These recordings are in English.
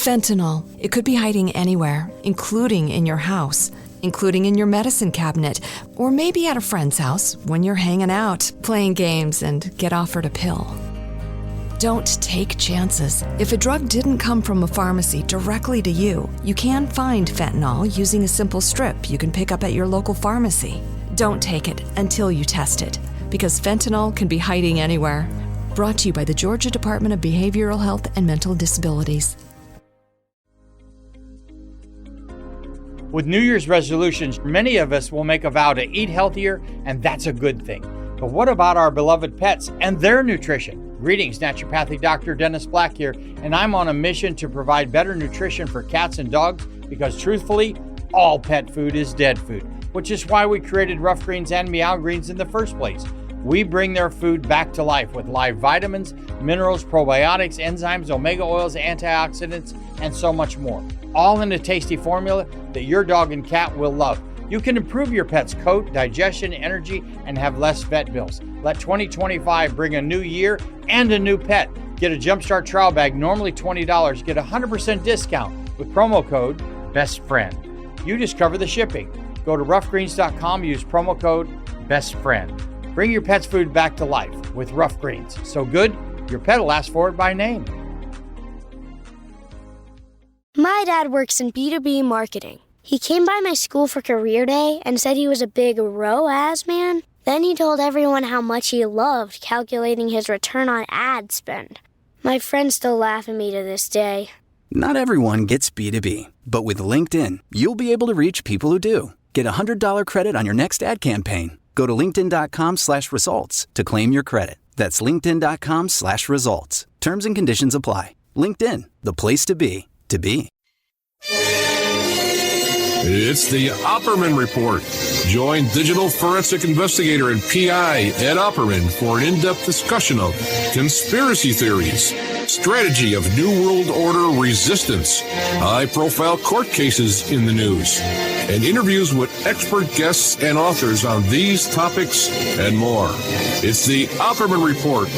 Fentanyl. It could be hiding anywhere, including in your house, including in your medicine cabinet, or maybe at a friend's house when you're hanging out, playing games, and get offered a pill. Don't take chances. If a drug didn't come from a pharmacy directly to you, you can find fentanyl using a simple strip you can pick up at your local pharmacy. Don't take it until you test it, because fentanyl can be hiding anywhere. Brought to you by the Georgia Department of Behavioral Health and Mental Disabilities. With New Year's resolutions, many of us will make a vow to eat healthier, and that's a good thing. But what about our beloved pets and their nutrition? Greetings, Naturopathic Dr. Dennis Black here, and I'm on a mission to provide better nutrition for cats and dogs because truthfully, all pet food is dead food, which is why we created Rough Greens and Meow Greens in the first place. We bring their food back to life with live vitamins, minerals, probiotics, enzymes, omega oils, antioxidants, and so much more. All in a tasty formula that your dog and cat will love. You can improve your pet's coat, digestion, energy, and have less vet bills. Let 2025 bring a new year and a new pet. Get a Jumpstart trial bag, normally $20. Get a 100% discount with promo code BESTFRIEND. You discover the shipping. Go to roughgreens.com, use promo code BESTFRIEND. Bring your pet's food back to life with Rough Greens. So good, your pet will ask for it by name. My dad works in B2B marketing. He came by my school for career day and said he was a big ROAS man. Then he told everyone how much he loved calculating his return on ad spend. My friends still laugh at me to this day. Not everyone gets B2B, but with LinkedIn, you'll be able to reach people who do. Get a $100 credit on your next ad campaign. Go to linkedin.com/results to claim your credit. That's linkedin.com/results. Terms and conditions apply. LinkedIn, the place to be, to be. It's the Opperman Report. Join digital forensic investigator and PI Ed Opperman for an in-depth discussion of conspiracy theories, strategy of New World Order resistance, high-profile court cases in the news, and interviews with expert guests and authors on these topics and more. It's the Opperman Report.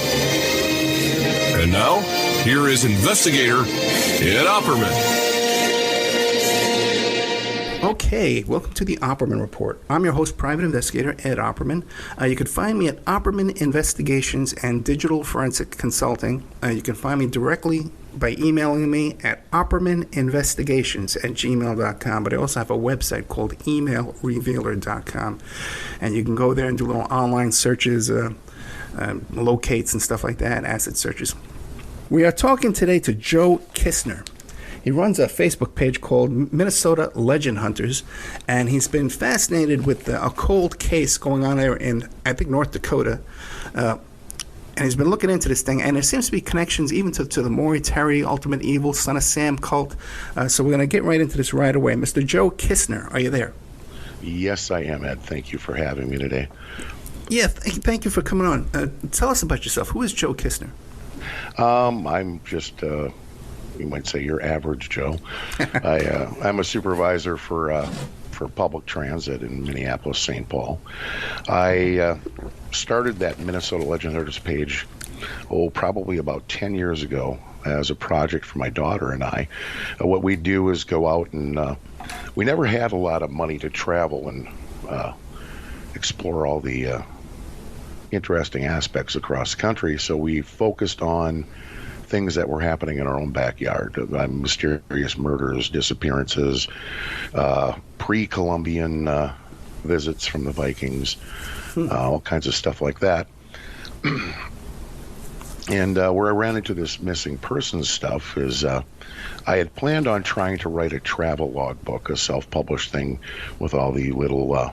And now, here is investigator Ed Opperman. Okay, welcome to the Opperman Report. I'm your host, Private Investigator Ed Opperman. You can find me at Opperman Investigations and Digital Forensic Consulting. You can find me directly by emailing me at oppermaninvestigations@gmail.com. But I also have a website called emailrevealer.com. And you can go there and do little online searches, locates and stuff like that, asset searches. We are talking today to Joe Kisner. He runs a Facebook page called Minnesota Legend Hunters, and he's been fascinated with a cold case going on there in, I think, North Dakota. And he's been looking into this thing, and there seems to be connections even to the Maury Terry, Ultimate Evil, Son of Sam cult. So we're going to get right into this right away. Mr. Joe Kisner, are you there? Yes, I am, Ed. Thank you for having me today. Yeah, thank you for coming on. Tell us about yourself. Who is Joe Kisner? I'm just... you might say your average Joe. I'm a supervisor for public transit in Minneapolis, St. Paul. I started that Minnesota Legend Hunters page, probably about 10 years ago as a project for my daughter and I. What we do is go out and we never had a lot of money to travel and explore all the interesting aspects across the country, so we focused on things that were happening in our own backyard, mysterious murders, disappearances, pre-Columbian visits from the Vikings, all kinds of stuff like that. And where I ran into this missing persons stuff is I had planned on trying to write a travel log book, a self-published thing with all the little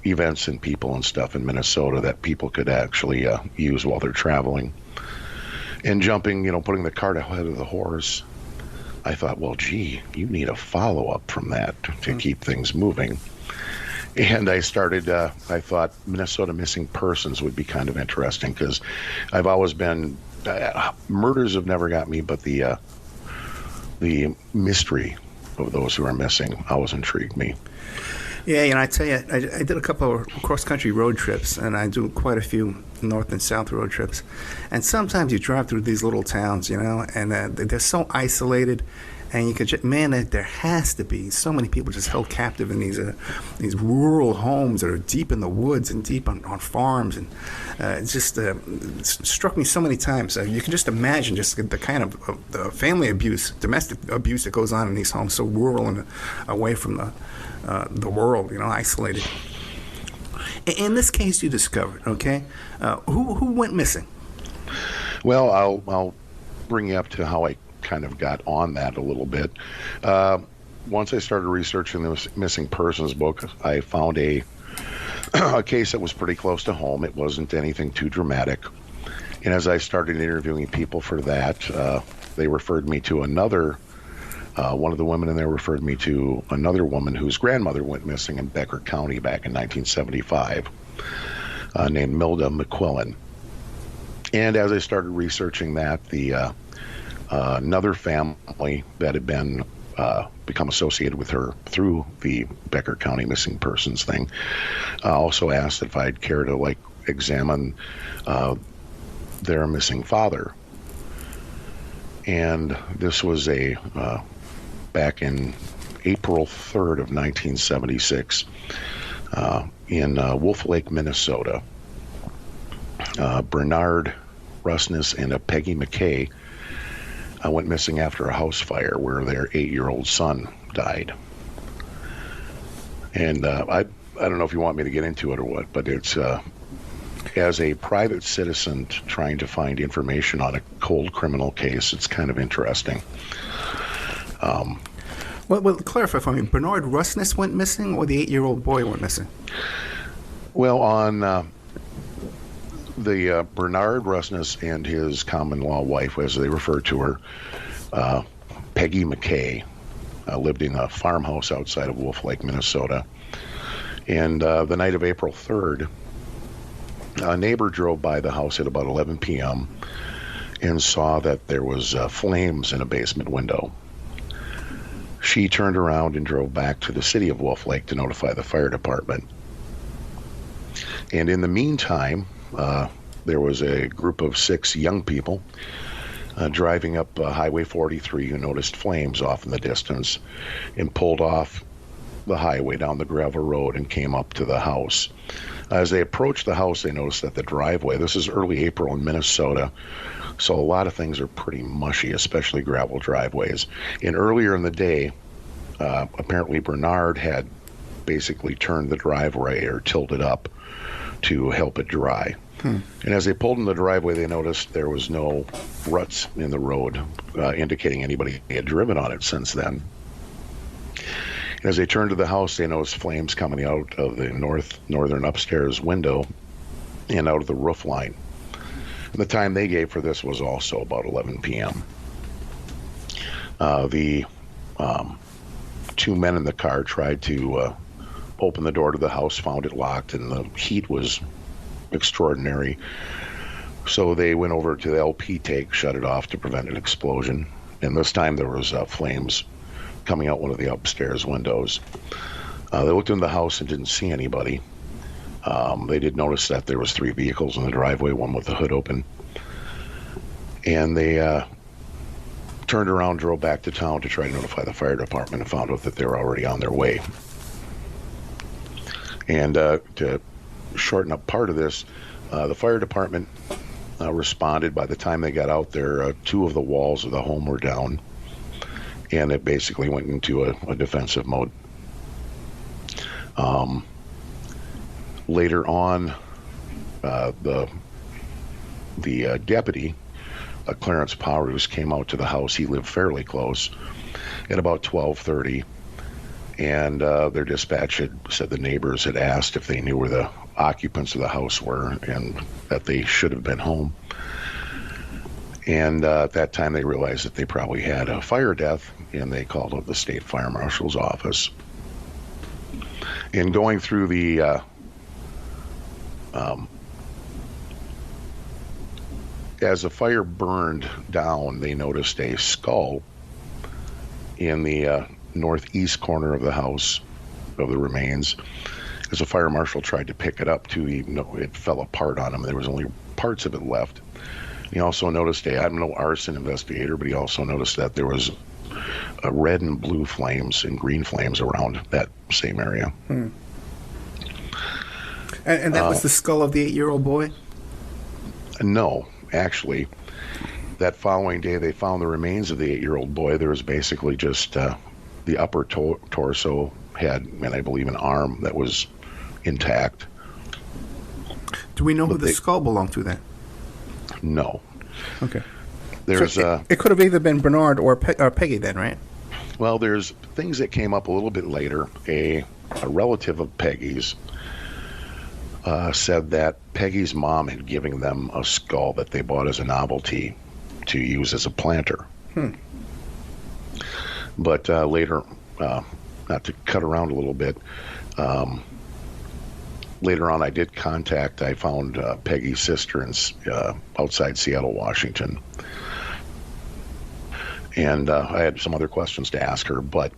events and people and stuff in Minnesota that people could actually use while they're traveling. And jumping, putting the cart ahead of the horse, I thought, well, gee, you need a follow-up from that to keep things moving. And I started, I thought Minnesota missing persons would be kind of interesting because I've always been, murders have never got me, but the mystery of those who are missing always intrigued me. Yeah, I tell you, I did a couple of cross-country road trips, and I do quite a few north and south road trips. And sometimes you drive through these little towns, and they're so isolated. And you could just, there has to be so many people just held captive in these rural homes that are deep in the woods and deep on farms. And it struck me so many times. You can just imagine just the kind of the family abuse, domestic abuse that goes on in these homes, so rural and away from the world, isolated. In this case you discovered, okay, who went missing? Well, I'll bring you up to how I kind of got on that a little bit. Once I started researching the missing persons book, I found a case that was pretty close to home. It wasn't anything too dramatic. And as I started interviewing people for that, they referred me to another, one of the women in there referred me to another woman whose grandmother went missing in Becker County back in 1975, named Milda McQuillan. And as I started researching that, another family that had been become associated with her through the Becker County missing persons thing also asked if I'd care to examine their missing father. And this was back in April 3rd of 1976 in Wolf Lake, Minnesota. Bernard Rusness and Peggy McKay went missing after a house fire where their 8-year-old son died. And I don't know if you want me to get into it or what, but it's as a private citizen trying to find information on a cold criminal case, it's kind of interesting. Well, clarify for me. Bernard Rusness went missing, or the 8-year-old boy went missing? Well, on the Bernard Rusness and his common-law wife, as they refer to her, Peggy McKay, lived in a farmhouse outside of Wolf Lake, Minnesota. And the night of April 3rd, a neighbor drove by the house at about 11 p.m. and saw that there was flames in a basement window. She turned around and drove back to the city of Wolf Lake to notify the fire department. And in the meantime, there was a group of 6 young people driving up Highway 43 who noticed flames off in the distance and pulled off the highway down the gravel road and came up to the house. As they approached the house, they noticed that the driveway, this is early April in Minnesota, so a lot of things are pretty mushy, especially gravel driveways. And earlier in the day, apparently Bernard had basically turned the driveway or tilted up to help it dry. And as they pulled in the driveway, they noticed there was no ruts in the road, indicating anybody had driven on it since then. As they turned to the house, they noticed flames coming out of the northern upstairs window and out of the roof line. And the time they gave for this was also about 11 p.m. The 2 men in the car tried to open the door to the house, found it locked, and the heat was extraordinary. So they went over to the LP tank, shut it off to prevent an explosion. And this time there was flames coming out one of the upstairs windows. They looked in the house and didn't see anybody. They did notice that there was 3 vehicles in the driveway, one with the hood open. And they turned around, drove back to town to try to notify the fire department, and found out that they were already on their way. And to shorten up part of this, the fire department responded. By the time they got out there, 2 of the walls of the home were down, and it basically went into a defensive mode. Later on, the deputy, Clarence Powers, came out to the house. He lived fairly close at about 12:30, and their dispatch had said the neighbors had asked if they knew where the occupants of the house were and that they should have been home. And at that time, they realized that they probably had a fire death, and they called up the state fire marshal's office. In going through the as the fire burned down, they noticed a skull in the northeast corner of the house, of the remains, as a fire marshal tried to pick it up too, even though it fell apart on him. There was only parts of it left. He also noticed, I'm no arson investigator, but he also noticed that there was red and blue flames and green flames around that same area. And that was the skull of the 8-year-old boy? No, actually. That following day, they found the remains of the 8-year-old boy. There was basically just the upper torso had, and I believe, an arm that was intact. Do we know who the skull belonged to then? No. Okay. There's it could have either been Bernard or Peggy then, right? Well, there's things that came up a little bit later. A relative of Peggy's said that Peggy's mom had given them a skull that they bought as a novelty to use as a planter. But later, not to cut around a little bit, later on I found Peggy's sister outside Seattle, Washington. And I had some other questions to ask her, but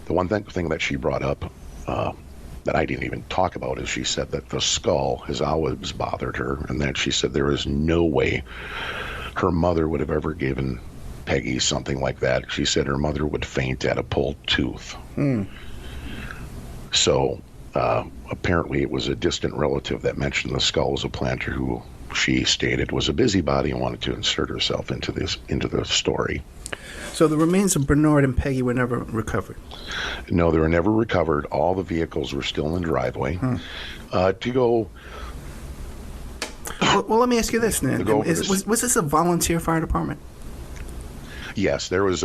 the one thing that she brought up that I didn't even talk about is she said that the skull has always bothered her, and that she said there is no way her mother would have ever given Peggy something like that. She said her mother would faint at a pulled tooth. So apparently it was a distant relative that mentioned the skull was a planter who she stated was a busybody and wanted to insert herself into the story. So the remains of Bernard and Peggy were never recovered? No, they were never recovered. All the vehicles were still in the driveway. Well, let me ask you this, Nan. Was this a volunteer fire department? Yes, there was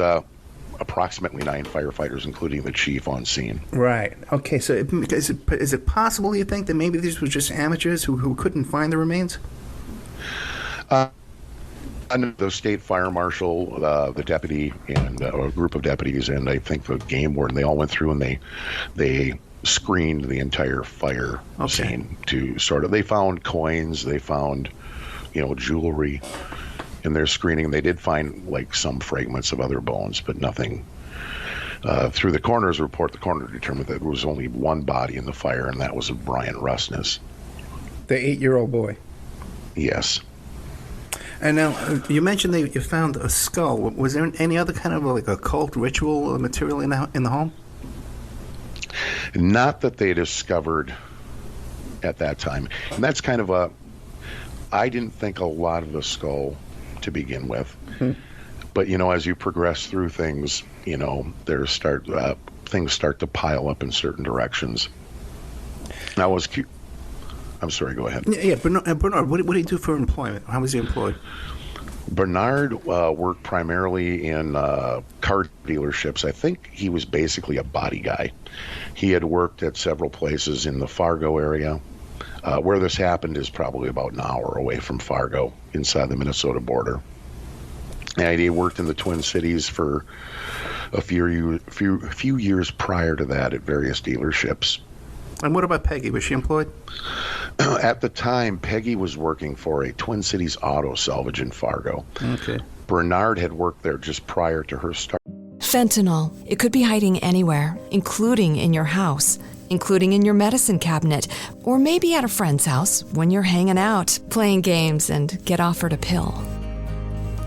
approximately 9 firefighters, including the chief, on scene. Right. Okay, so is it possible, you think, that maybe these were just amateurs who couldn't find the remains? The state fire marshal, the deputy, and a group of deputies, and I think the game warden, they all went through and they screened the entire fire scene to sort of. They found coins, they found, jewelry in their screening. They did find like some fragments of other bones, but nothing. Through the coroner's report, the coroner determined that there was only one body in the fire, and that was of Bernard Rusness. The 8-year-old boy? Yes. And now, you mentioned that you found a skull. Was there any other kind of like occult ritual material in the home? Not that they discovered at that time. And that's kind of I didn't think a lot of the skull to begin with. But, as you progress through things, things start to pile up in certain directions. And I was cute. I'm sorry, go ahead. Yeah, Bernard, what did he do for employment? How was he employed? Bernard worked primarily in car dealerships. I think he was basically a body guy. He had worked at several places in the Fargo area. Where this happened is probably about an hour away from Fargo, inside the Minnesota border. And he worked in the Twin Cities for a few years prior to that at various dealerships. And what about Peggy? Was she employed? At the time, Peggy was working for a Twin Cities auto salvage in Fargo. Okay. Bernard had worked there just prior to her start. Fentanyl. It could be hiding anywhere, including in your house, including in your medicine cabinet, or maybe at a friend's house when you're hanging out, playing games, and get offered a pill.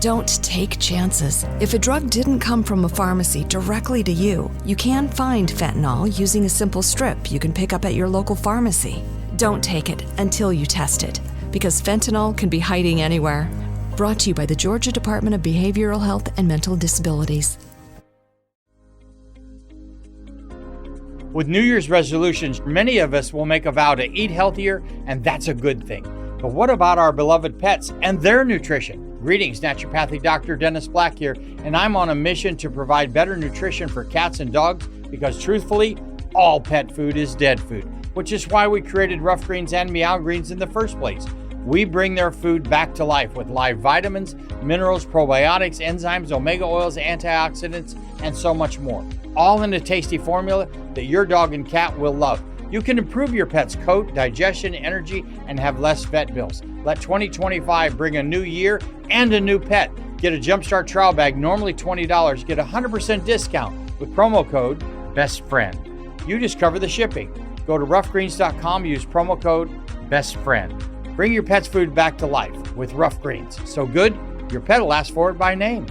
Don't take chances. If a drug didn't come from a pharmacy directly to you, you can find fentanyl using a simple strip you can pick up at your local pharmacy. Don't take it until you test it, because fentanyl can be hiding anywhere. Brought to you by the Georgia Department of Behavioral Health and Mental Disabilities. With New Year's resolutions, many of us will make a vow to eat healthier, and that's a good thing. But what about our beloved pets and their nutrition? Greetings, Naturopathic Dr. Dennis Black here, and I'm on a mission to provide better nutrition for cats and dogs because truthfully, all pet food is dead food, which is why we created Rough Greens and Meow Greens in the first place. We bring their food back to life with live vitamins, minerals, probiotics, enzymes, omega oils, antioxidants, and so much more. All in a tasty formula that your dog and cat will love. You can improve your pet's coat, digestion, energy, and have less vet bills. Let 2025 bring a new year and a new pet. Get a Jumpstart trial bag, normally $20. Get a 100% discount with promo code BESTFRIEND. You just cover the shipping. Go to roughgreens.com, use promo code BESTFRIEND. Bring your pet's food back to life with Rough Greens. So good, your pet will ask for it by name.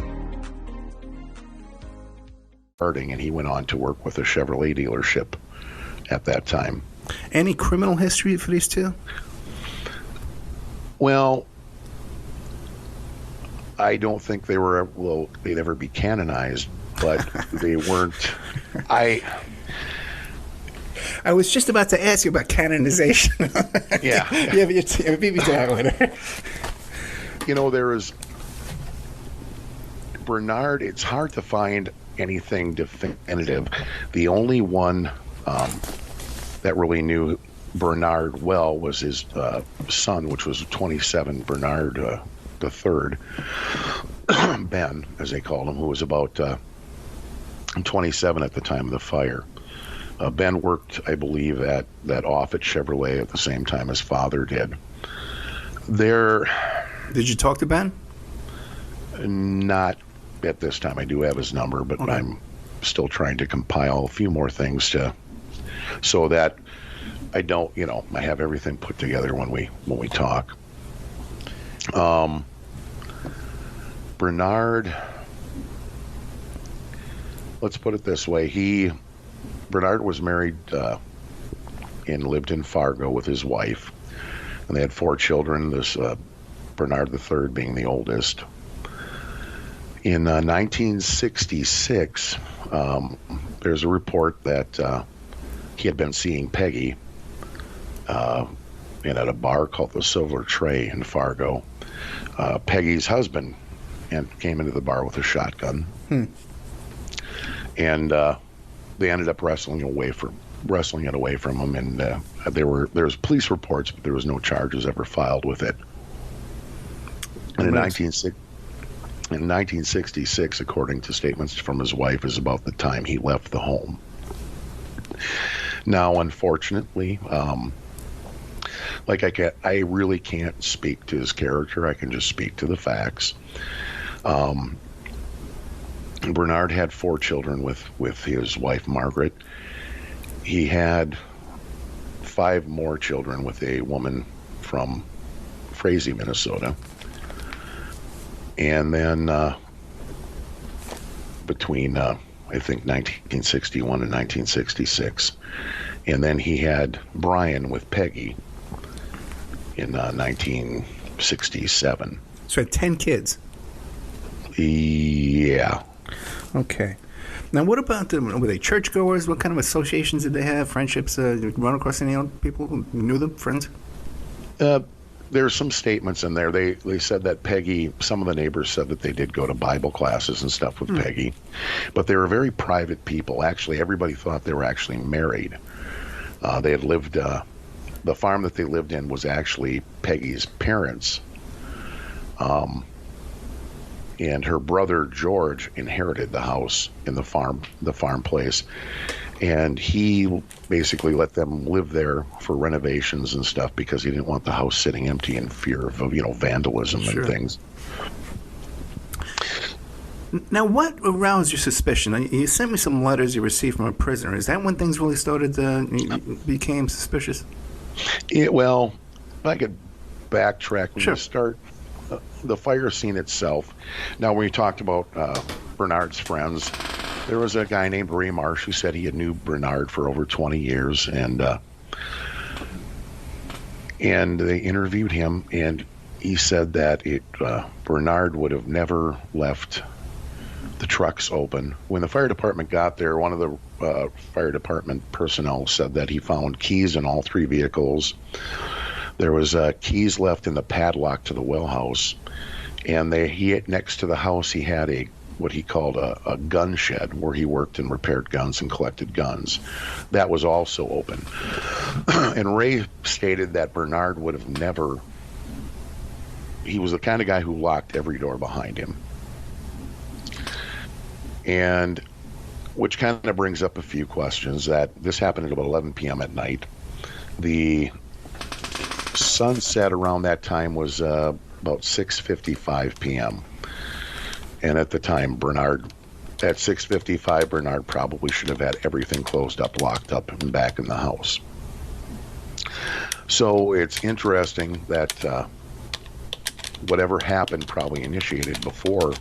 And he went on to work with a Chevrolet dealership at that time. Any criminal history for these two? Well, I don't think they'd ever be canonized, but they weren't. I was just about to ask you about canonization. Yeah. Yeah, but beat me to that later. You know, there is Bernard. It's hard to find anything definitive. The only one that really knew Bernard well was his son, which was 27, Bernard the third, Ben, as they called him, who was about 27 at the time of the fire. Ben worked, I believe, at that Offutt Chevrolet at the same time his father did. Did you talk to Ben? Not at this time. I do have his number, but okay. I'm still trying to compile a few more things so that I don't, I have everything put together when we talk. Bernard, let's put it this way. Bernard was married and lived in Fargo with his wife, and they had 4 children, this Bernard III being the oldest. In 1966, there's a report that he had been seeing Peggy at a bar called the Silver Tray in Fargo. Peggy's husband came into the bar with a shotgun, and they ended up wrestling it away from him. And there was police reports, but there was no charges ever filed with it. And in 1966, according to statements from his wife, is about the time he left the home. Now, unfortunately, I really can't speak to his character. I can just speak to the facts. Bernard had 4 children with his wife, Margaret. He had 5 more children with a woman from Frazee, Minnesota. And then between, I think, 1961 and 1966. And then he had Brian with Peggy in 1967. So he had 10 kids? Yeah. Okay. Now, what about them? Were they churchgoers? What kind of associations did they have? Friendships? Run across any other people who knew them? Friends? There's some statements in there. They said that Peggy, some of the neighbors said that they did go to Bible classes and stuff with Peggy, but they were very private people. Actually, everybody thought they were actually married. They had lived, the farm that they lived in was actually Peggy's parents. And her brother George inherited the house in the farm place, and he basically let them live there for renovations and stuff because he didn't want the house sitting empty in fear of vandalism and things. Now, what aroused your suspicion? You sent me some letters you received from a prisoner. Is that when things really started became suspicious? Well, if I could backtrack, we start the fire scene itself. Now, when you talked about Bernard's friends, there was a guy named Ray Marsh who said he had knew Bernard for over 20 years, and they interviewed him, and he said that Bernard would have never left the trucks open. When the fire department got there, one of the fire department personnel said that he found keys in all 3 vehicles. There was keys left in the padlock to the well house, and next to the house he had what he called a gun shed where he worked and repaired guns and collected guns. That was also open. And Ray stated that Bernard would have never. He was the kind of guy who locked every door behind him. And which kind of brings up a few questions. That this happened at about 11 p.m. at night. The sunset around that time was about 6:55 p.m. And at the time, Bernard at 6:55, Bernard probably should have had everything closed up, locked up, and back in the house. So it's interesting that whatever happened probably initiated before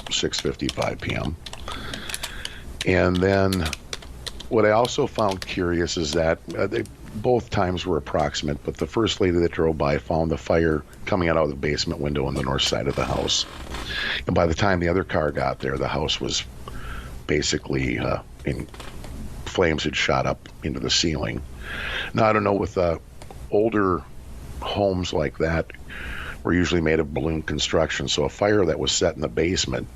6:55 p.m. And then what I also found curious is that both times were approximate, but the first lady that drove by found the fire coming out of the basement window on the north side of the house. And by the time the other car got there, the house was basically in flames had shot up into the ceiling. Now, I don't know, with older homes like that were usually made of balloon construction, so a fire that was set in the basement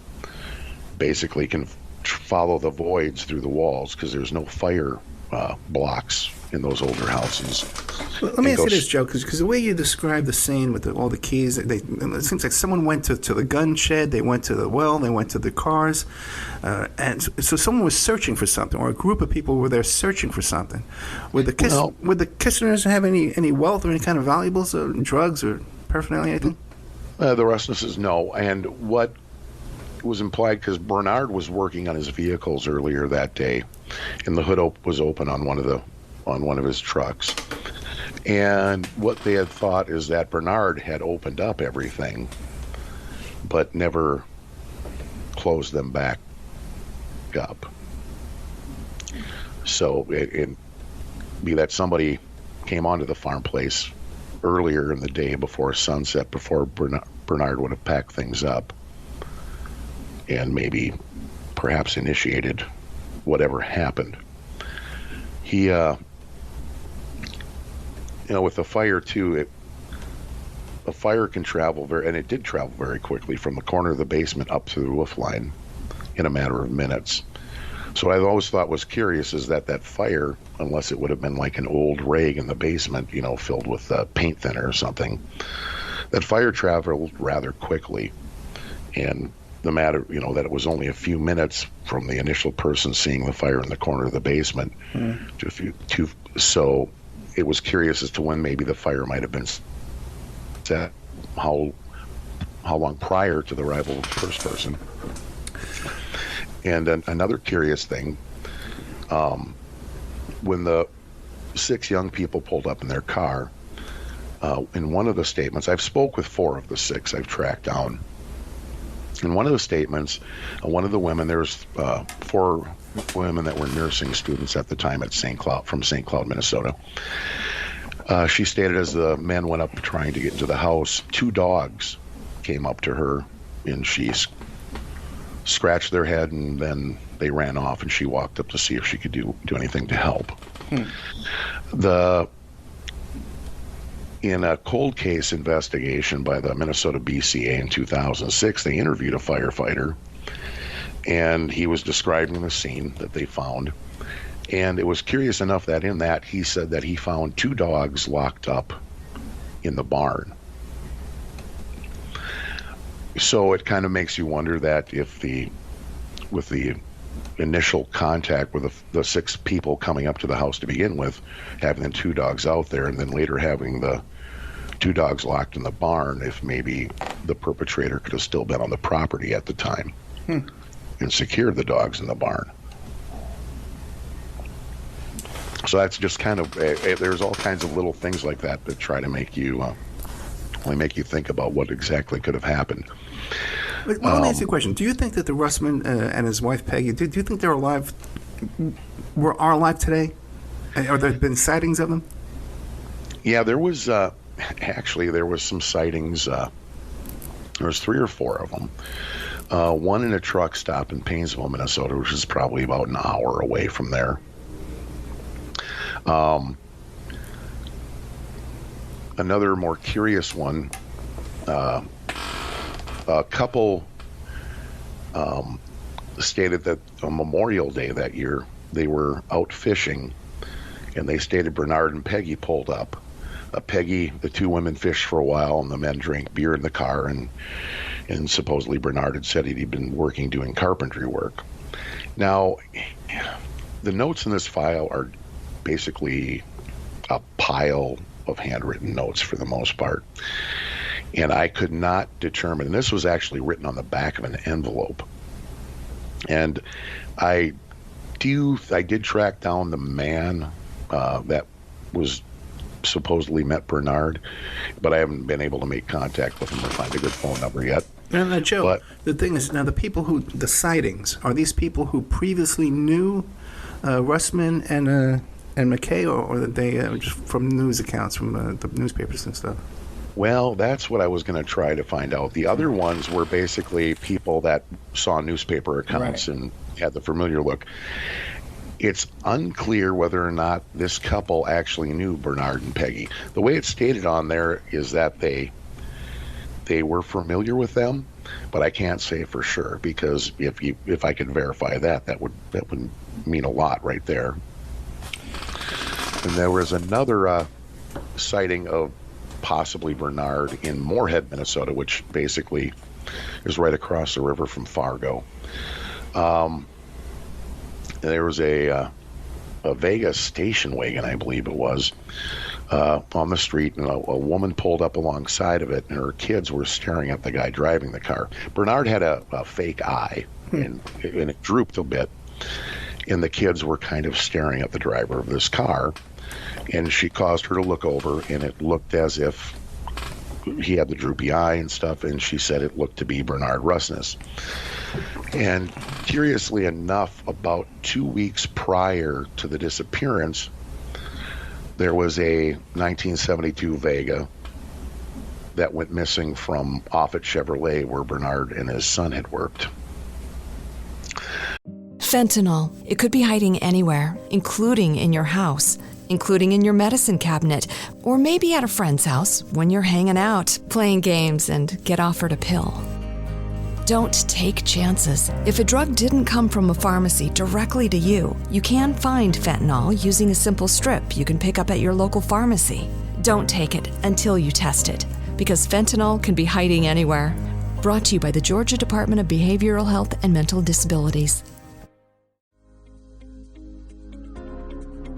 basically can follow the voids through the walls because there's no fire blocks in those older houses. Well, let me ask you this, Joe, because the way you describe the scene with all the keys, it seems like someone went to the gun shed, they went to the well, they went to the cars, and so someone was searching for something, or a group of people were there searching for something. Would the Kisners have any wealth or any kind of valuables or drugs or paraphernalia, anything? The Rusnesses, no. And what was implied, because Bernard was working on his vehicles earlier that day, and the hood was open on one of his trucks. And what they had thought is that Bernard had opened up everything, but never closed them back up. So it be that somebody came onto the farm place earlier in the day before sunset, before Bernard would have packed things up and maybe perhaps initiated whatever happened. He with the fire too, a fire can travel and it did travel very quickly from the corner of the basement up to the roof line in a matter of minutes. So what I always thought was curious is that fire, unless it would have been like an old rag in the basement, filled with paint thinner or something, that fire traveled rather quickly. And the matter, that it was only a few minutes from the initial person seeing the fire in the corner of the basement so it was curious as to when maybe the fire might have been set, how long prior to the arrival of the first person. And another curious thing, when the 6 young people pulled up in their car, in one of the statements, I've spoke with 4 of the 6 I've tracked down. In one of the statements, one of the women, there was 4 women that were nursing students at the time at from St. Cloud, Minnesota. She stated as the men went up trying to get into the house, 2 dogs came up to her and she scratched their head and then they ran off and she walked up to see if she could do anything to help. In a cold case investigation by the Minnesota BCA in 2006, they interviewed a firefighter, and he was describing the scene that they found. And it was curious enough that in that, he said that he found 2 dogs locked up in the barn. So it kind of makes you wonder that if with the initial contact with the 6 people coming up to the house to begin with, having the 2 dogs out there, and then later having the 2 dogs locked in the barn, if maybe the perpetrator could have still been on the property at the time and secured the dogs in the barn. So that's just kind of there's all kinds of little things like that that try to make you think about what exactly could have happened. Well, let me ask you a question. Do you think that the Russman and his wife Peggy, do you think they're alive? Are alive today? Are there been sightings of them? Yeah, there was actually there was some sightings. There was 3 or 4 of them. One in a truck stop in Paynesville, Minnesota, which is probably about an hour away from there. Another more curious one. A couple stated that on Memorial Day that year, they were out fishing, and they stated Bernard and Peggy pulled up. Peggy, the 2 women fished for a while, and the men drank beer in the car, and supposedly Bernard had said he'd been working doing carpentry work. Now, the notes in this file are basically a pile of handwritten notes for the most part. And I could not determine, and this was actually written on the back of an envelope. And I did track down the man that was supposedly met Bernard, but I haven't been able to make contact with him or find a good phone number yet. And Joe, the thing is, now the sightings, are these people who previously knew Russman and McKay, or are they just from news accounts, from the newspapers and stuff? Well, that's what I was going to try to find out. The other ones were basically people that saw newspaper accounts and had the familiar look. It's unclear whether or not this couple actually knew Bernard and Peggy. The way it's stated on there is that they were familiar with them, but I can't say for sure, because if I could verify that would mean a lot right there. And there was another sighting of possibly Bernard in Moorhead, Minnesota, which basically is right across the river from Fargo. There was a Vegas station wagon, I believe it was, on the street, and a woman pulled up alongside of it, and her kids were staring at the guy driving the car. Bernard had a fake eye, and it drooped a bit, and the kids were kind of staring at the driver of this car, and she caused her to look over, and it looked as if he had the droopy eye and stuff, and she said it looked to be Bernard Rusness. And curiously enough, about 2 weeks prior to the disappearance, there was a 1972 Vega that went missing from Offutt Chevrolet, where Bernard and his son had worked. Fentanyl. It could be hiding anywhere, including in your house, including in your medicine cabinet, or maybe at a friend's house when you're hanging out, playing games, and get offered a pill. Don't take chances. If a drug didn't come from a pharmacy directly to you, you can find fentanyl using a simple strip you can pick up at your local pharmacy. Don't take it until you test it, because fentanyl can be hiding anywhere. Brought to you by the Georgia Department of Behavioral Health and Mental Disabilities.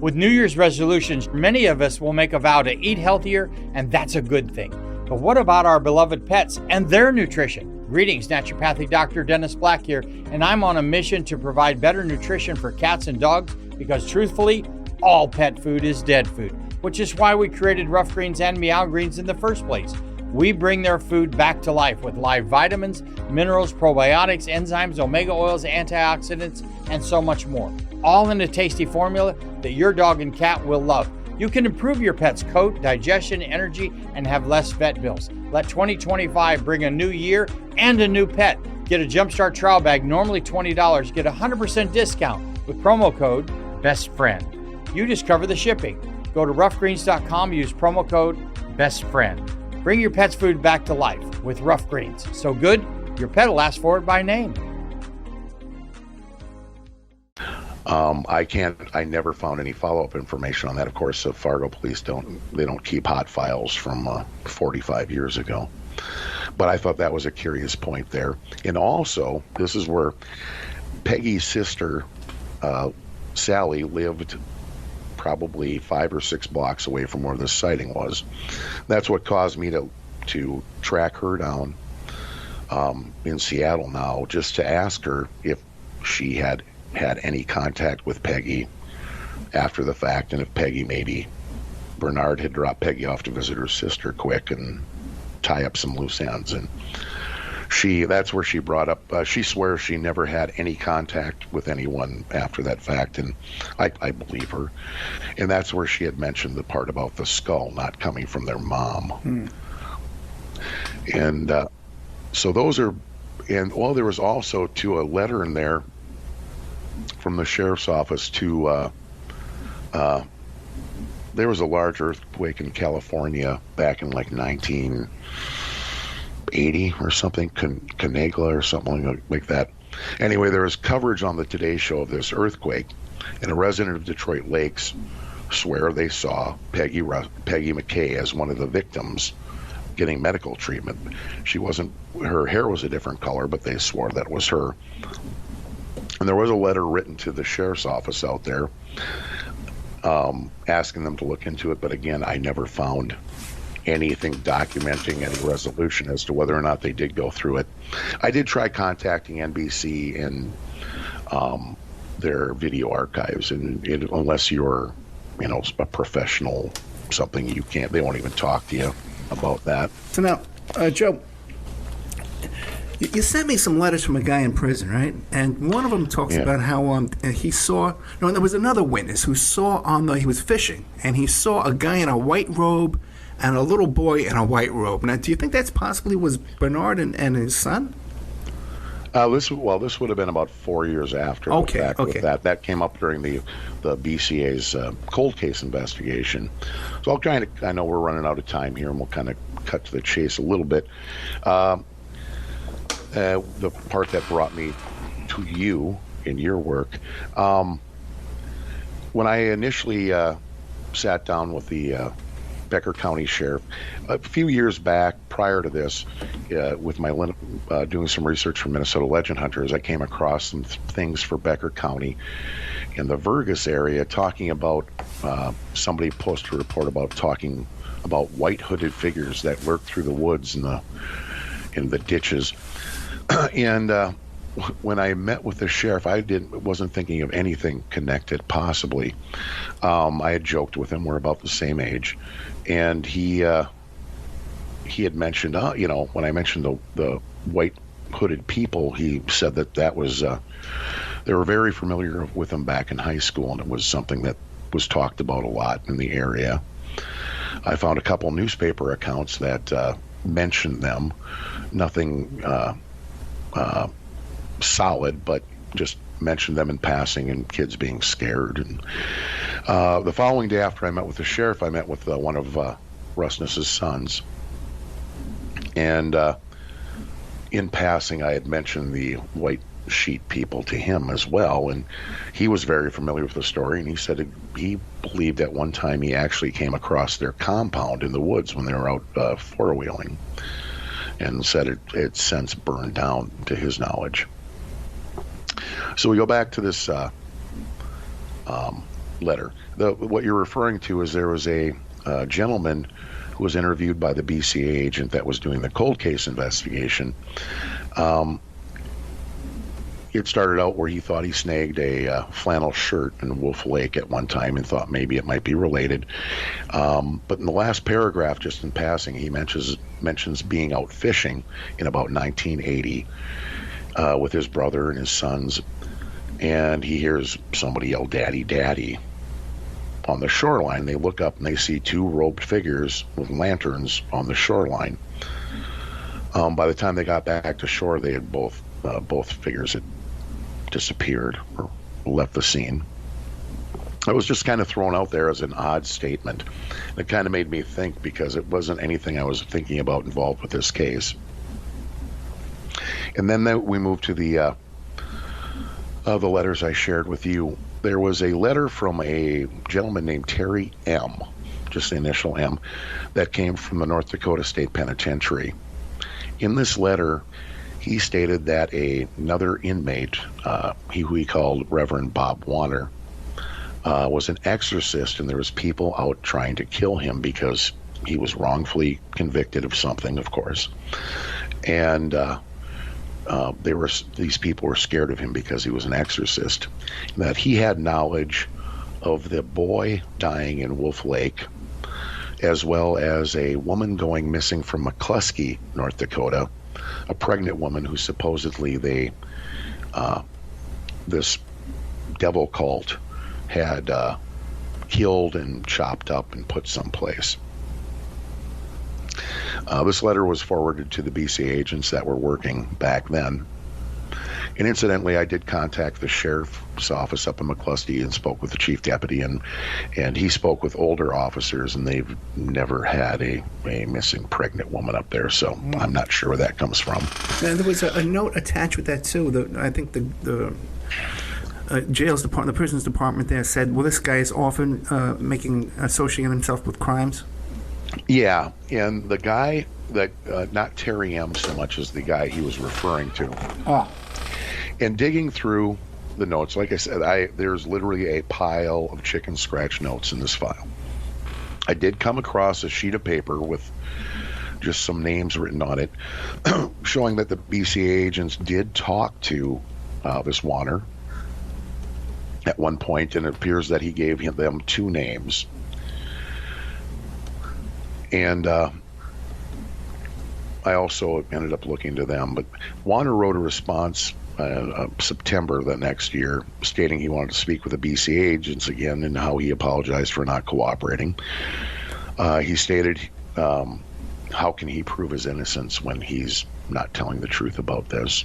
With New Year's resolutions, many of us will make a vow to eat healthier, and that's a good thing. But what about our beloved pets and their nutrition? Greetings, Naturopathic Dr. Dennis Black here, and I'm on a mission to provide better nutrition for cats and dogs, because truthfully, all pet food is dead food, which is why we created Rough Greens and Meow Greens in the first place. We bring their food back to life with live vitamins, minerals, probiotics, enzymes, omega oils, antioxidants, and so much more, all in a tasty formula that your dog and cat will love. You can improve your pet's coat, digestion, energy, and have less vet bills. Let 2025 bring a new year and a new pet. Get a Jumpstart trial bag, normally $20. Get a 100% discount with promo code BESTFRIEND. You just cover the shipping. Go to roughgreens.com, use promo code BESTFRIEND. Bring your pet's food back to life with Rough Greens. So good, your pet will ask for it by name. I never found any follow-up information on that. Of course, the Fargo police don't keep hot files from 45 years ago. But I thought that was a curious point there. And also, this is where Peggy's sister, Sally, lived probably 5 or 6 blocks away from where this sighting was. That's what caused me to track her down in Seattle now, just to ask her if she had any contact with Peggy after the fact, and if maybe Bernard had dropped Peggy off to visit her sister quick and tie up some loose ends. And that's where she brought up, she swears she never had any contact with anyone after that fact, and I believe her. And that's where she had mentioned the part about the skull not coming from their mom. And so those are, and well, there was also a letter in there from the sheriff's office to there was a large earthquake in California back in like 1980 or something, Canagla or something like that. Anyway, there was coverage on the Today Show of this earthquake, and a resident of Detroit Lakes swear they saw Peggy McKay as one of the victims getting medical treatment. Her hair was a different color, but they swore that was her. And there was a letter written to the sheriff's office out there asking them to look into it. But again, I never found anything documenting any resolution as to whether or not they did go through it. I did try contacting NBC and their video archives, and unless you're, a professional, something they won't even talk to you about that. So now, Joe, you sent me some letters from a guy in prison, right? And one of them talks about how he saw. No, there was another witness who saw he was fishing, and he saw a guy in a white robe and a little boy in a white robe. Now, do you think that's possibly was Bernard and his son? This would have been about 4 years after. Okay. That came up during the BCA's cold case investigation. So I know we're running out of time here, and we'll kind of cut to the chase a little bit. The part that brought me to you in your work, when I initially sat down with the Becker County Sheriff a few years back, prior to this, with my doing some research for Minnesota Legend Hunters, I came across some things for Becker County in the Vergas area, talking about somebody posted a report about talking about white hooded figures that lurk through the woods and in the ditches. And when I met with the sheriff, I wasn't thinking of anything connected, possibly. I had joked with him, we're about the same age, and he had mentioned, when I mentioned the white hooded people, he said that was they were very familiar with them back in high school, and it was something that was talked about a lot in the area. I found a couple newspaper accounts that mentioned them, nothing solid, but just mentioned them in passing and kids being scared. And the following day after I met with the sheriff, I met with one of Rusness's sons, and in passing I had mentioned the white sheet people to him as well, and he was very familiar with the story, and he said he believed at one time he actually came across their compound in the woods when they were out four-wheeling, and said it's since burned down to his knowledge. So we go back to this letter. What you're referring to is there was a gentleman who was interviewed by the BCA agent that was doing the cold case investigation. It started out where he thought he snagged a flannel shirt in Wolf Lake at one time and thought maybe it might be related. But in the last paragraph, just in passing, he mentions being out fishing in about 1980 with his brother and his sons, and he hears somebody yell, "Daddy, Daddy." On the shoreline, they look up and they see two robed figures with lanterns on the shoreline. By the time they got back to shore, they had both figures had disappeared or left the scene. It was just kind of thrown out there as an odd statement. It kind of made me think, because it wasn't anything I was thinking about involved with this case. And then we moved to the letters I shared with you. There was a letter from a gentleman named Terry M., just the initial M, that came from the North Dakota State Penitentiary. In this letter, he stated that another inmate, who he called Reverend Bob Warner, was an exorcist, and there was people out trying to kill him because he was wrongfully convicted of something, of course. And these people were scared of him because he was an exorcist. That he had knowledge of the boy dying in Wolf Lake, as well as a woman going missing from McCluskey, North Dakota, a pregnant woman who supposedly this devil cult had killed and chopped up and put someplace. This letter was forwarded to the BC agents that were working back then. And incidentally, I did contact the sheriff's office up in McCluskey and spoke with the chief deputy, and he spoke with older officers, and they've never had a missing pregnant woman up there, so I'm not sure where that comes from. And there was a note attached with that, too. I think the jails department, the prisons department there said, well, this guy is often associating himself with crimes. Yeah, and the guy that, not Terry M. so much as the guy he was referring to. And digging through the notes, like I said, there's literally a pile of chicken scratch notes in this file. I did come across a sheet of paper with just some names written on it, showing that the BCA agents did talk to this Warner at one point, and it appears that he gave them 2 names. And I also ended up looking to them. But Warner wrote a response September the next year stating he wanted to speak with the BC agents again and how he apologized for not cooperating. He stated, how can he prove his innocence when he's not telling the truth about this?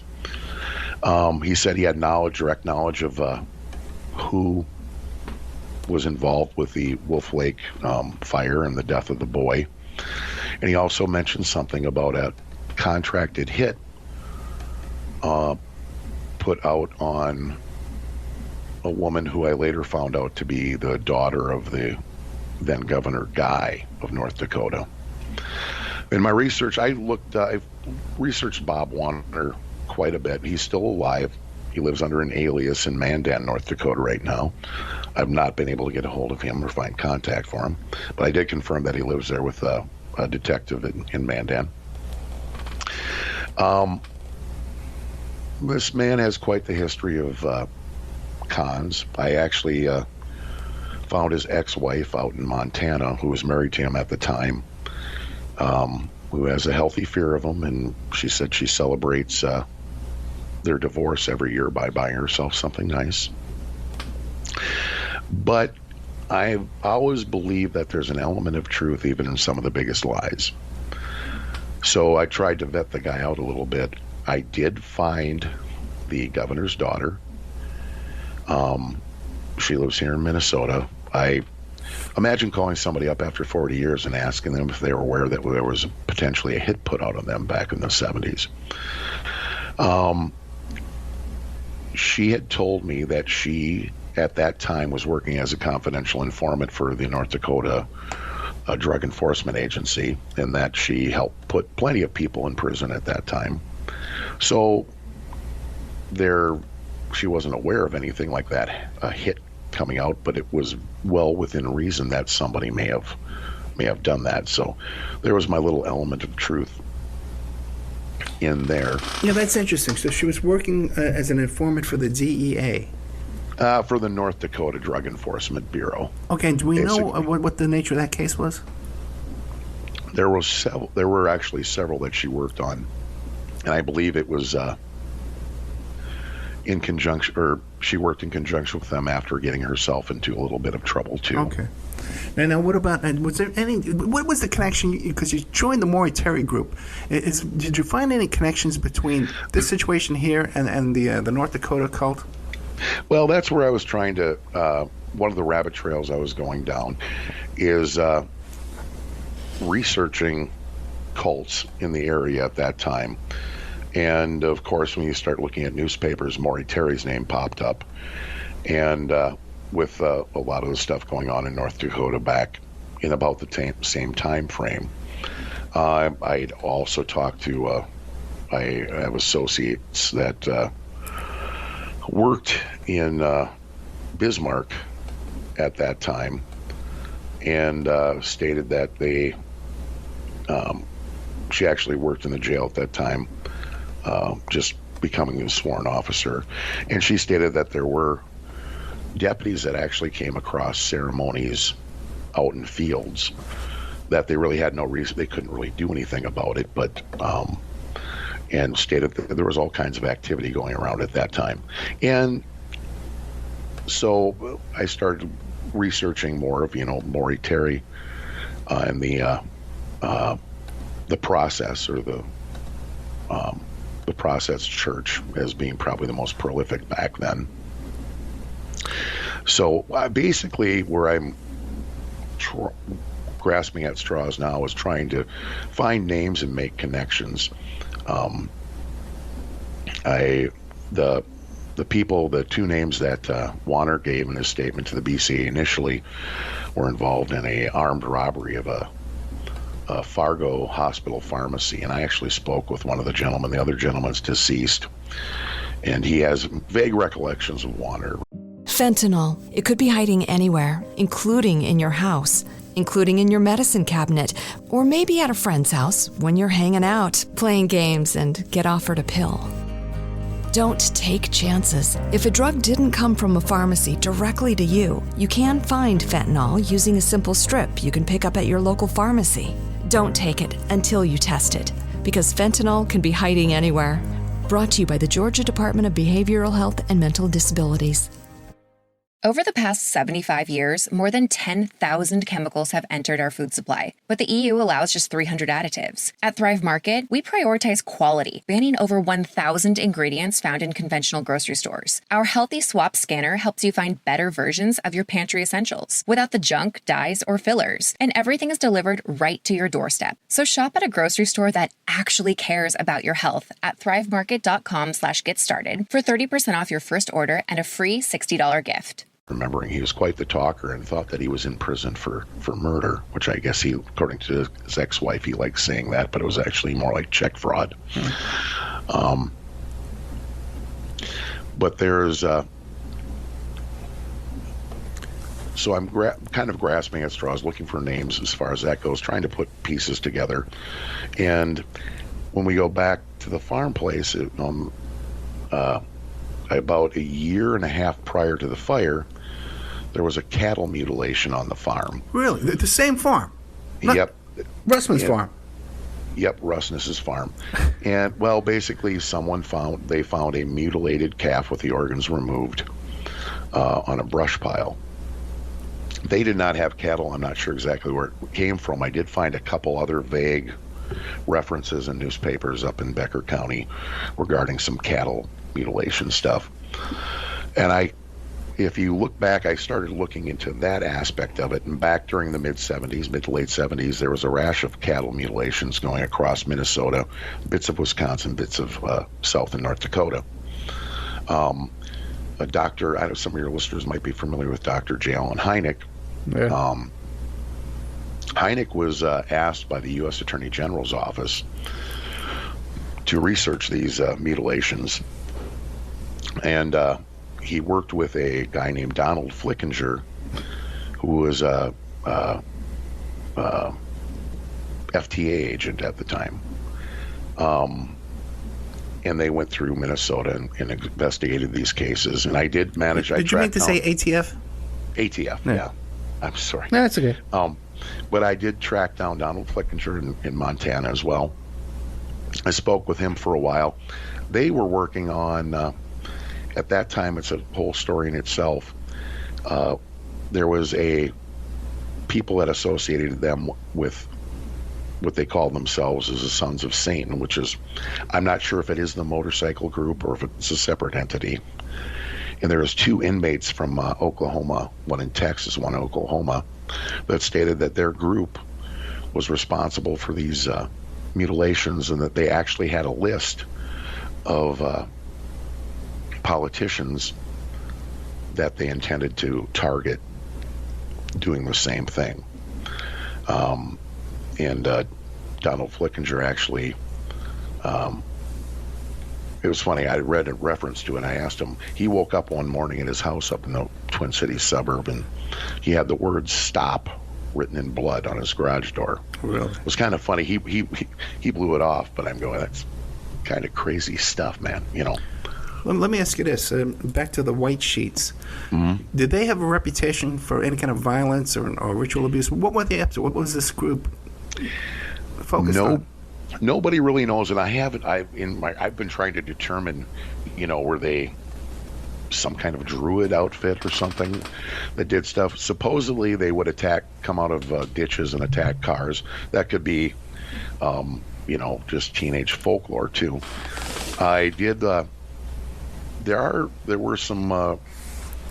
He said he had direct knowledge of who was involved with the Wolf Lake fire and the death of the boy. And he also mentioned something about a contracted hit put out on a woman who I later found out to be the daughter of the then Governor Guy of North Dakota. In my research, I've researched Bob Warner quite a bit. He's still alive. He lives under an alias in Mandan, North Dakota right now. I've not been able to get a hold of him or find contact for him, but I did confirm that he lives there with a detective in Mandan. This man has quite the history of cons. I actually found his ex-wife out in Montana, who was married to him at the time, who has a healthy fear of him, and she said she celebrates their divorce every year by buying herself something nice. But I've always believed that there's an element of truth even in some of the biggest lies. So I tried to vet the guy out a little bit. I did find the governor's daughter. She lives here in Minnesota. I imagine calling somebody up after 40 years and asking them if they were aware that there was potentially a hit put out on them back in the 70s. She had told me that she, at that time, was working as a confidential informant for the North Dakota Drug Enforcement Agency, and that she helped put plenty of people in prison at that time. So she wasn't aware of anything like that, a hit coming out, but it was well within reason that somebody may have done that. So there was my little element of truth in there. Yeah, that's interesting. So she was working as an informant for the DEA. For the North Dakota Drug Enforcement Bureau. Okay, do we know what the nature of that case was? There were actually several that she worked on, and I believe it was in conjunction, or she worked in conjunction with them after getting herself into a little bit of trouble too. Okay. Now what about? Was there any? What was the connection? Because you joined the Maury Terry group. Did you find any connections between this situation here and the North Dakota cult? Well, that's where I was trying to, one of the rabbit trails I was going down is researching cults in the area at that time. And, of course, when you start looking at newspapers, Maury Terry's name popped up. And with a lot of the stuff going on in North Dakota back in about the same time frame, I'd also talked to, I have associates that worked in Bismarck at that time, and stated that she actually worked in the jail at that time, just becoming a sworn officer. And she stated that there were deputies that actually came across ceremonies out in fields that they really had no reason, they couldn't really do anything about it, but and stated that there was all kinds of activity going around at that time. And so I started researching more of, Maury Terry and the process, or the process church, as being probably the most prolific back then. So basically where I'm grasping at straws now is trying to find names and make connections. The people, the 2 names that Warner gave in his statement to the BCA initially were involved in a armed robbery of a Fargo hospital pharmacy. And I actually spoke with one of the gentlemen. The other gentleman's deceased, and he has vague recollections of Warner. Fentanyl. It could be hiding anywhere, including in your house, including in your medicine cabinet, or maybe at a friend's house when you're hanging out, playing games, and get offered a pill. Don't take chances. If a drug didn't come from a pharmacy directly to you, you can find fentanyl using a simple strip you can pick up at your local pharmacy. Don't take it until you test it, because fentanyl can be hiding anywhere. Brought to you by the Georgia Department of Behavioral Health and Mental Disabilities. Over the past 75 years, more than 10,000 chemicals have entered our food supply, but the EU allows just 300 additives. At Thrive Market, we prioritize quality, banning over 1,000 ingredients found in conventional grocery stores. Our Healthy Swap scanner helps you find better versions of your pantry essentials without the junk, dyes, or fillers, and everything is delivered right to your doorstep. So shop at a grocery store that actually cares about your health at thrivemarket.com/getstarted for 30% off your first order and a free $60 gift. Remembering he was quite the talker and thought that he was in prison for murder, which I guess he, according to his ex-wife, he liked saying that, but it was actually more like check fraud. But there's so I'm kind of grasping at straws, looking for names as far as that goes, trying to put pieces together. And when we go back to the farm place, about a year and a half prior to the fire, there was a cattle mutilation on the farm. Really? The same farm? Yep. Rusness farm? Yep, Rusness's farm. And, well, basically they found a mutilated calf with the organs removed on a brush pile. They did not have cattle. I'm not sure exactly where it came from. I did find a couple other vague references in newspapers up in Becker County regarding some cattle mutilation stuff. And if you look back, I started looking into that aspect of it, and back during the mid to late 70s, there was a rash of cattle mutilations going across Minnesota, bits of Wisconsin, bits of South and North Dakota. A doctor, I know some of your listeners might be familiar with Dr. J. Allen Hynek. Yeah. Hynek was asked by the U.S. Attorney General's office to research these mutilations. And he worked with a guy named Donald Flickinger, who was a FTA agent at the time. And they went through Minnesota and investigated these cases. And I did manage... Did you mean to say ATF? ATF, yeah. I'm sorry. No, that's okay. But I did track down Donald Flickinger in Montana as well. I spoke with him for a while. They were working on... at that time, it's a whole story in itself. There was people that associated them with what they called themselves as the Sons of Satan, which is, I'm not sure if it is the motorcycle group or if it's a separate entity. And there was 2 inmates from Oklahoma, one in Texas, one in Oklahoma, that stated that their group was responsible for these mutilations, and that they actually had a list of politicians that they intended to target doing the same thing. And Donald Flickinger actually, it was funny, I read a reference to it, and I asked him, he woke up one morning at his house up in the Twin Cities suburb, and he had the words "stop" written in blood on his garage door. Really? It was kind of funny. He blew it off, but I'm going, that's kind of crazy stuff, man, you know. Let me ask you this. Back to the white sheets. Mm-hmm. Did they have a reputation for any kind of violence or ritual abuse? What were they up to? What was this group focused on? Nobody really knows, and I've been trying to determine, were they some kind of druid outfit or something that did stuff. Supposedly they would come out of ditches and attack cars. That could be, just teenage folklore too. I did. There were some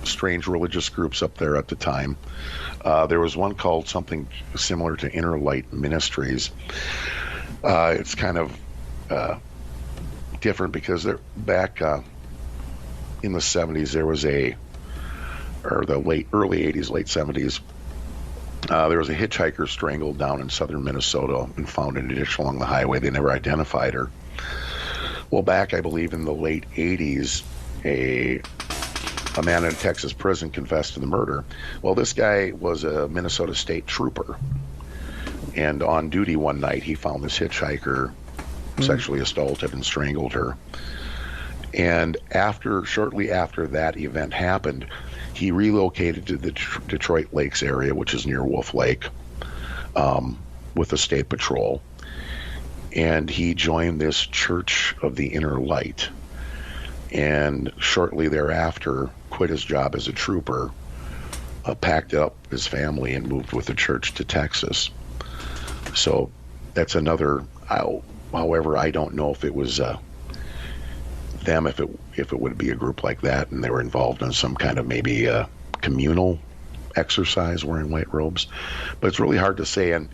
strange religious groups up there at the time. There was one called something similar to Inner Light Ministries. It's kind of different because they're back in the 70s. There was early 80s, late 70s. There was a hitchhiker strangled down in southern Minnesota and found in a ditch along the highway. They never identified her. Well, back, I believe, in the late 80s, a man in a Texas prison confessed to the murder. Well, this guy was a Minnesota State Trooper, and on duty one night, he found this hitchhiker sexually assaulted and strangled her. And shortly after that event happened, he relocated to the Detroit Lakes area, which is near Wolf Lake, with the State Patrol. And he joined this Church of the Inner Light. And shortly thereafter, quit his job as a trooper, packed up his family, and moved with the church to Texas. So that's another. However, I don't know if it was them, if it would be a group like that, and they were involved in some kind of maybe communal exercise wearing white robes. But it's really hard to say, and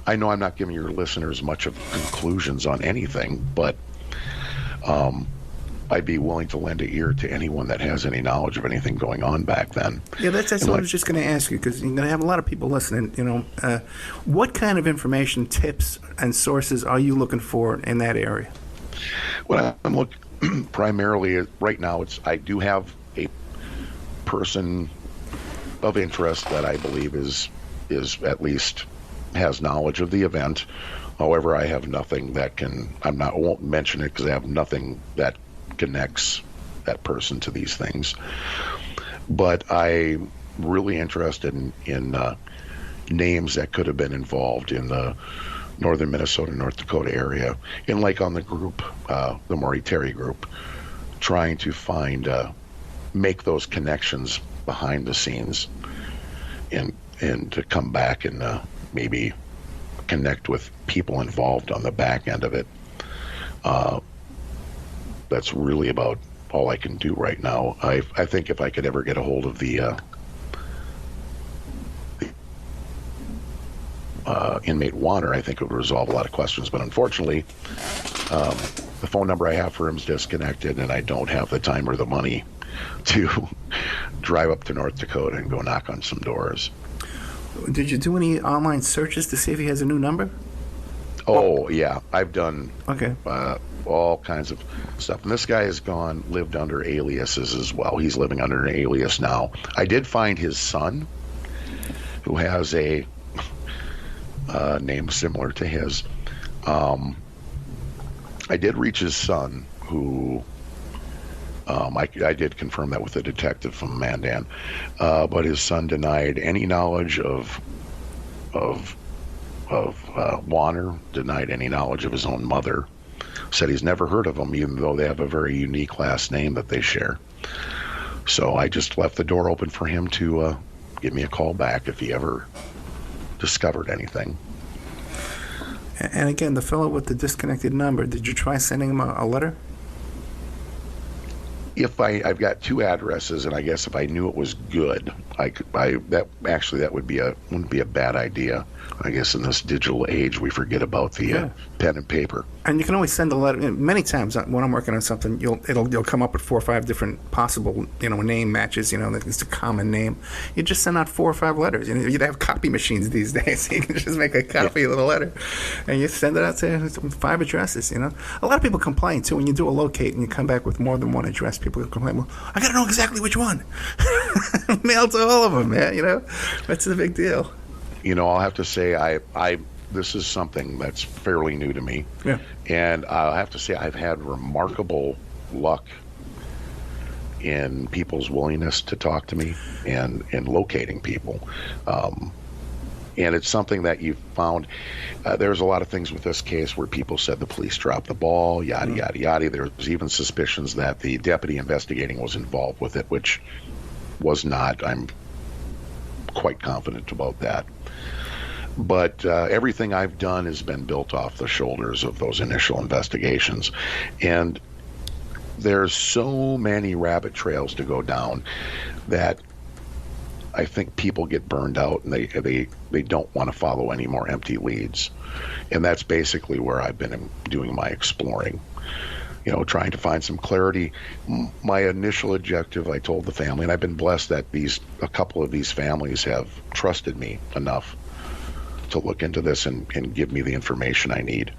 I know I'm not giving your listeners much of conclusions on anything, but I'd be willing to lend an ear to anyone that has any knowledge of anything going on back then. Yeah, that's what I was just going to ask you, because you're going to have a lot of people listening. What kind of information, tips, and sources are you looking for in that area? Well, I'm looking primarily right now. I do have a person of interest that I believe is at least has knowledge of the event. However, I have nothing that I won't mention it because I have nothing that connects that person to these things. But I'm really interested in names that could have been involved in the northern Minnesota, North Dakota area, and like on the group, the Maury Terry group, trying to make those connections behind the scenes, and to come back and maybe connect with people involved on the back end of it. That's really about all I can do right now. I think if I could ever get a hold of the inmate Warner, I think it would resolve a lot of questions. But unfortunately, the phone number I have for him is disconnected, and I don't have the time or the money to drive up to North Dakota and go knock on some doors. Did you do any online searches to see if he has a new number? Oh, yeah. I've done okay. All kinds of stuff. And this guy has lived under aliases as well. He's living under an alias now. I did find his son, who has a name similar to his. I did reach his son, who I did confirm that with a detective from Mandan, but his son denied any knowledge of Warner, denied any knowledge of his own mother, said he's never heard of them, even though they have a very unique last name that they share. So I just left the door open for him to give me a call back if he ever discovered anything. And again, the fellow with the disconnected number, did you try sending him a letter? If I've got two addresses, and I guess if I knew it was good, that wouldn't be a bad idea. I guess in this digital age, we forget about the pen and paper. And you can always send a letter. Many times when I'm working on something, you'll come up with 4 or 5 different possible name matches. It's a common name. You just send out 4 or 5 letters. You'd have copy machines these days. So you can just make a copy of the letter, and you send it out to 5 addresses. A lot of people complain too when you do a locate and you come back with more than one address. People complain, well, I got to know exactly which one. Mail to all of them, man. That's the big deal. I'll have to say this is something that's fairly new to me. Yeah. And I'll have to say I've had remarkable luck in people's willingness to talk to me and locating people. And it's something that you've found. There's a lot of things with this case where people said the police dropped the ball, yada, yada, yada. There's even suspicions that the deputy investigating was involved with it, which was not. I'm quite confident about that. But everything I've done has been built off the shoulders of those initial investigations. And there's so many rabbit trails to go down that I think people get burned out, and they don't want to follow any more empty leads. And that's basically where I've been doing my exploring, trying to find some clarity. My initial objective, I told the family, and I've been blessed that a couple of these families have trusted me enough to look into this and give me the information I need.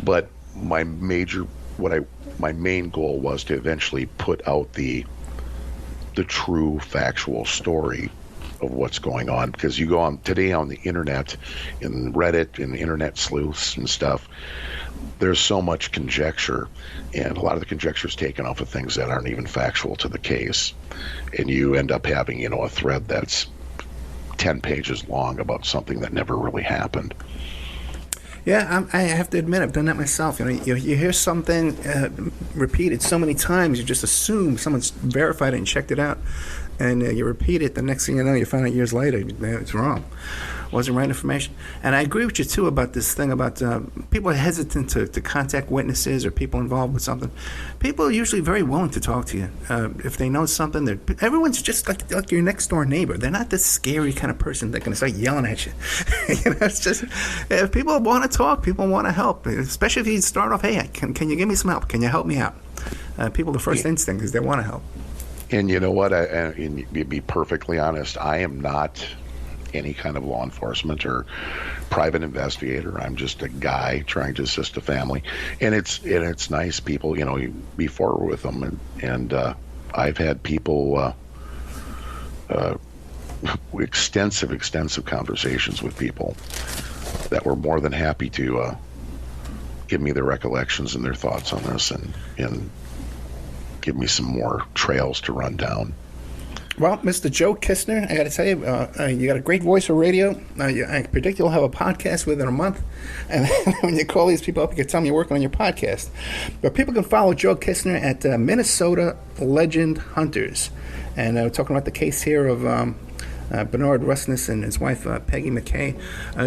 But my main goal was to eventually put out the true factual story of what's going on, because you go on today on the internet, in Reddit, in the internet sleuths and stuff, there's so much conjecture, and a lot of the conjecture is taken off of things that aren't even factual to the case, and you end up having, a thread that's 10 pages long about something that never really happened. Yeah, I have to admit, I've done that myself. You hear something repeated so many times, you just assume someone's verified it and checked it out, and you repeat it. The next thing you know, you find out years later it's wrong. Wasn't right information. And I agree with you, too, about this thing about people are hesitant to contact witnesses or people involved with something. People are usually very willing to talk to you. If they know something, everyone's just like your next-door neighbor. They're not this scary kind of person that's going to start yelling at you. It's just, if people want to talk, people want to help, especially if you start off, hey, can you give me some help? Can you help me out? People, the first instinct is they want to help. And you know what? And to be perfectly honest, I am not any kind of law enforcement or private investigator. I'm just a guy trying to assist a family, and it's nice. People, you be forward with them, and I've had people extensive conversations with people that were more than happy to give me their recollections and their thoughts on this, and give me some more trails to run down. Well, Mr. Joe Kisner, I got to tell you, you got a great voice for radio. I predict you'll have a podcast within a month. And when you call these people up, you can tell them you're working on your podcast. But people can follow Joe Kisner at Minnesota Legend Hunters. And we're talking about the case here of Bernard Rusness and his wife, Peggy McKay.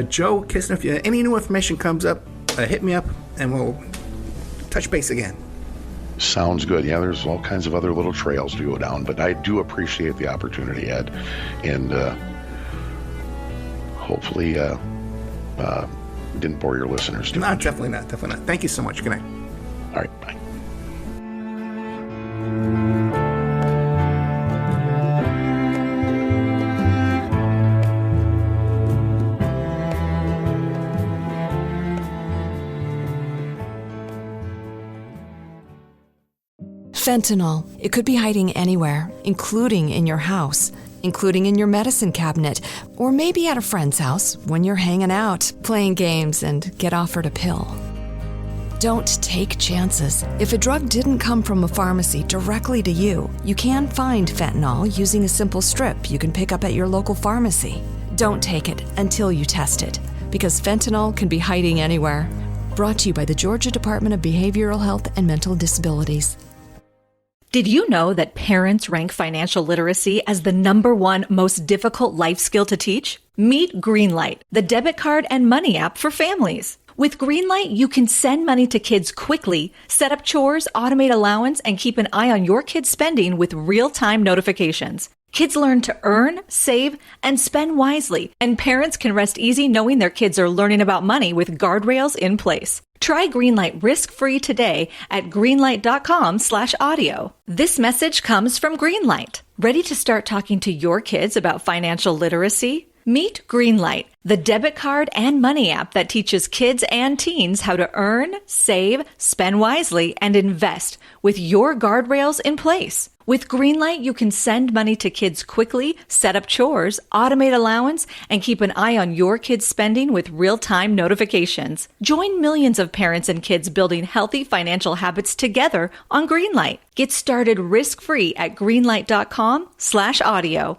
Joe Kisner, if any new information comes up, hit me up and we'll touch base again. Sounds good. Yeah, there's all kinds of other little trails to go down, but I do appreciate the opportunity, Ed, and hopefully didn't bore your listeners too much. Definitely not. Thank you so much. Good night. All right, bye. Fentanyl. It could be hiding anywhere, including in your house, including in your medicine cabinet, or maybe at a friend's house when you're hanging out, playing games, and get offered a pill. Don't take chances. If a drug didn't come from a pharmacy directly to you, you can find fentanyl using a simple strip you can pick up at your local pharmacy. Don't take it until you test it, because fentanyl can be hiding anywhere. Brought to you by the Georgia Department of Behavioral Health and Mental Disabilities. Did you know that parents rank financial literacy as the #1 most difficult life skill to teach? Meet Greenlight, the debit card and money app for families. With Greenlight, you can send money to kids quickly, set up chores, automate allowance, and keep an eye on your kids' spending with real-time notifications. Kids learn to earn, save, and spend wisely, and parents can rest easy knowing their kids are learning about money with guardrails in place. Try Greenlight risk-free today at greenlight.com/audio. This message comes from Greenlight. Ready to start talking to your kids about financial literacy? Meet Greenlight, the debit card and money app that teaches kids and teens how to earn, save, spend wisely, and invest with your guardrails in place. With Greenlight, you can send money to kids quickly, set up chores, automate allowance, and keep an eye on your kids' spending with real-time notifications. Join millions of parents and kids building healthy financial habits together on Greenlight. Get started risk-free at greenlight.com/audio.